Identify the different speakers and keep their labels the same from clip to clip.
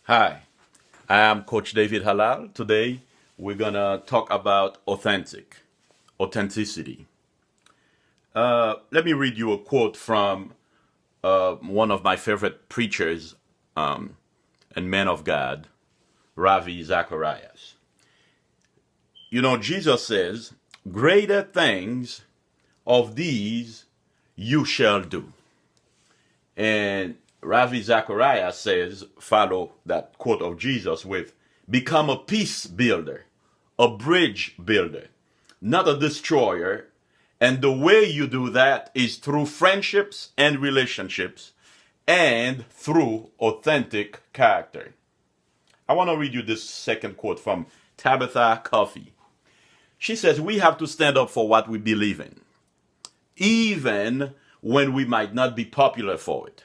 Speaker 1: Hi, I am Coach David Halal. Today we're gonna talk about authenticity. Let me read you a quote from one of my favorite preachers and men of God, Ravi Zacharias. You know, Jesus says, "Greater things of these you shall do." And Ravi Zacharias says, follow that quote of Jesus with, "Become a peace builder, a bridge builder, not a destroyer. And the way you do that is through friendships and relationships and through authentic character." I want to read you this second quote from Tabitha Coffey. She says, "We have to stand up for what we believe in, even when we might not be popular for it.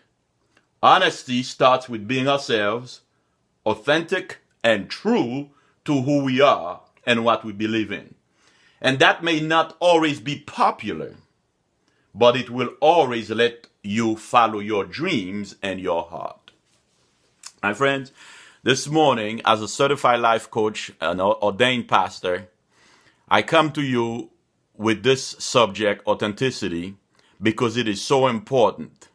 Speaker 1: Honesty starts with being ourselves, authentic and true to who we are and what we believe in. And that may not always be popular, but it will always let you follow your dreams and your heart." My friends, this morning, as a certified life coach and ordained pastor, I come to you with this subject, authenticity, because it is so important.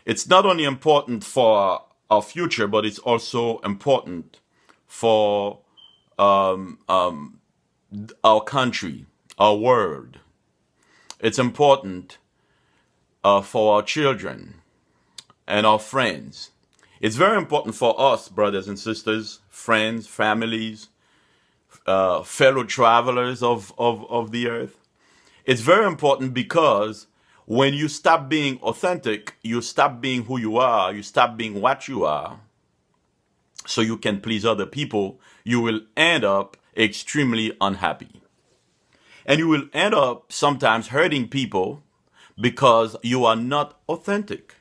Speaker 1: It's not only important for our future, but it's also important for our country, our world. It's important for our children and our friends. It's very important for us, brothers and sisters, friends, families, fellow travelers of the earth. It's very important because when you stop being authentic, you stop being who you are, you stop being what you are, so you can please other people, you will end up extremely unhappy. And you will end up sometimes hurting people because you are not authentic.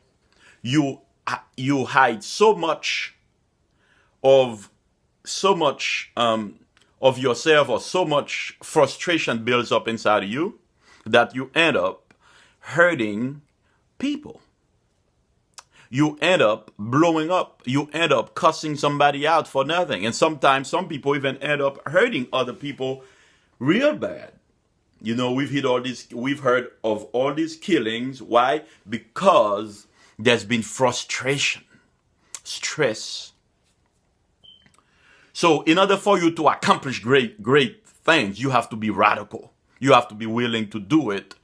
Speaker 1: You hide of so much of yourself, or so much frustration builds up inside of you that you end up hurting people. You end up blowing up. You end up cussing somebody out for nothing. And sometimes some people even end up hurting other people real bad. You know, we've heard of all these killings. Why? Because there's been frustration, stress. So in order for you to accomplish great things, you have to be radical. You have to be willing to do it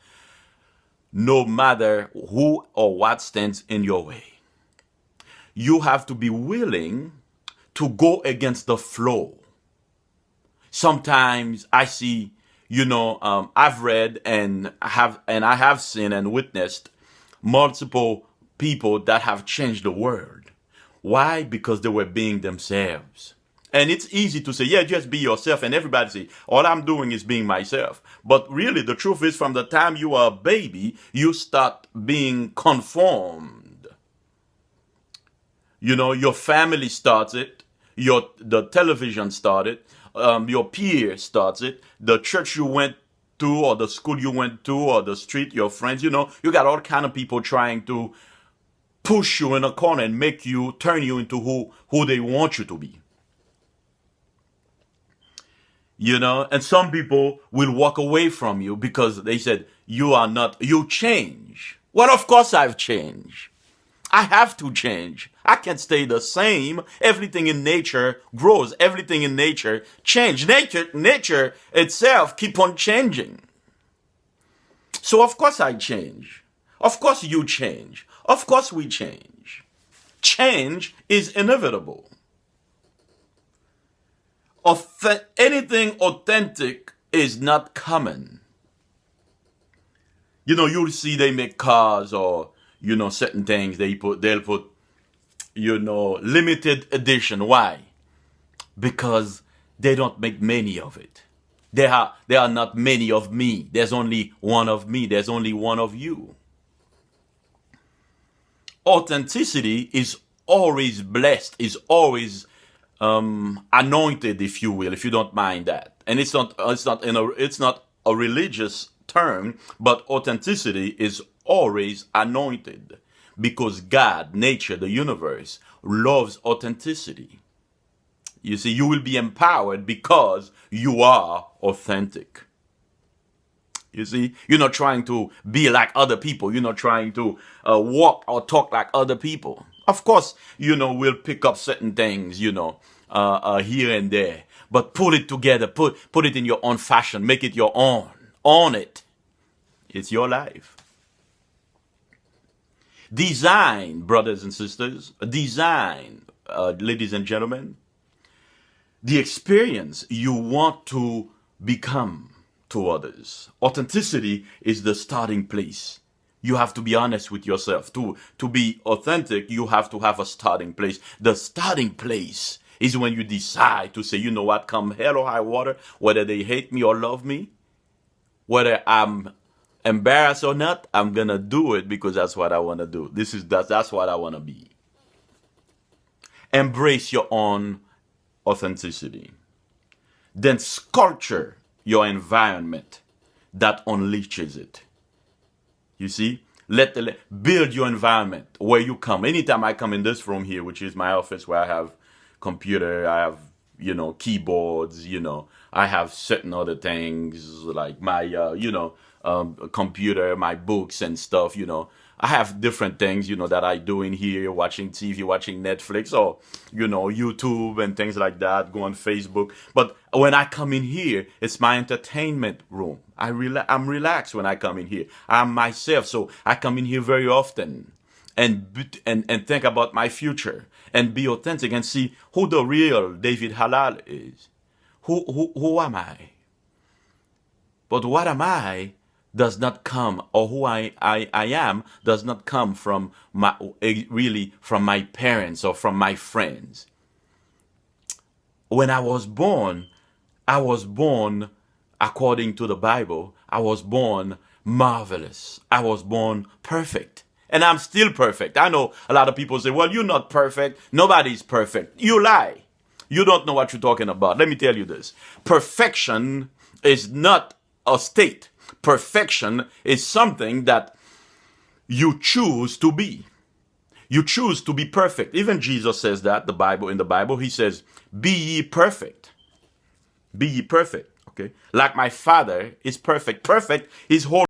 Speaker 1: no matter who or what stands in your way. You have to be willing to go against the flow. Sometimes I see, I've read and I have seen and witnessed multiple people that have changed the world. Why? Because they were being themselves. And it's easy to say, yeah, just be yourself. And everybody say, all I'm doing is being myself. But really, the truth is, from the time you are a baby, you start being conformed. You know, your family starts it. The television started. Your peer starts it. The church you went to, or the school you went to, or the street, your friends, you got all kind of people trying to push you in a corner and turn you into who they want you to be. And some people will walk away from you because they said, you change. Well, of course I've changed. I have to change. I can't stay the same. Everything in nature grows. Everything in nature changes. Nature itself keep on changing. So of course I change. Of course you change. Of course we change. Change is inevitable. Anything authentic is not common. You'll see they make cars or, certain things they'll put, limited edition. Why? Because they don't make many of it. There are not many of me. There's only one of me. There's only one of you. Authenticity is always blessed, is always anointed, if you will, if you don't mind that. And it's not a religious term, but authenticity is always anointed because God, nature, the universe loves authenticity. You see, you will be empowered because you are authentic. You see, you're not trying to be like other people. You're not trying to walk or talk like other people. Of course, we'll pick up certain things, here and there. But put it together, put it in your own fashion, make it your own. Own it. It's your life. Design, brothers and sisters, design, ladies and gentlemen, the experience you want to become to others. Authenticity is the starting place. You have to be honest with yourself. To be authentic, you have to have a starting place. The starting place is when you decide to say, you know what, come hell or high water, whether they hate me or love me, whether I'm embarrassed or not, I'm gonna do it because that's what I want to do. That's what I want to be. Embrace your own authenticity. Then sculpture your environment that unleashes it. You see, build your environment where you come. Anytime I come in this room here, which is my office, where I have computer, I have keyboards, I have certain other things like my computer, my books and stuff, I have different things, that I do in here, watching TV, watching Netflix or, YouTube and things like that, go on Facebook. But when I come in here, it's my entertainment room. I'm relaxed when I come in here. I'm myself. So I come in here very often and think about my future and be authentic and see who the real David Halal is. Who am I? But what am I does not come, or who I am does not come from from my parents or from my friends. When I was born according to the Bible. I was born marvelous. I was born perfect. And I'm still perfect. I know a lot of people say, well, you're not perfect. Nobody's perfect. You lie. You don't know what you're talking about. Let me tell you this. Perfection is not a state. Perfection is something that you choose to be. You choose to be perfect. Even Jesus says that, in the Bible, he says, be ye perfect. Be ye perfect. Okay? Like my Father is perfect. Perfect is whole.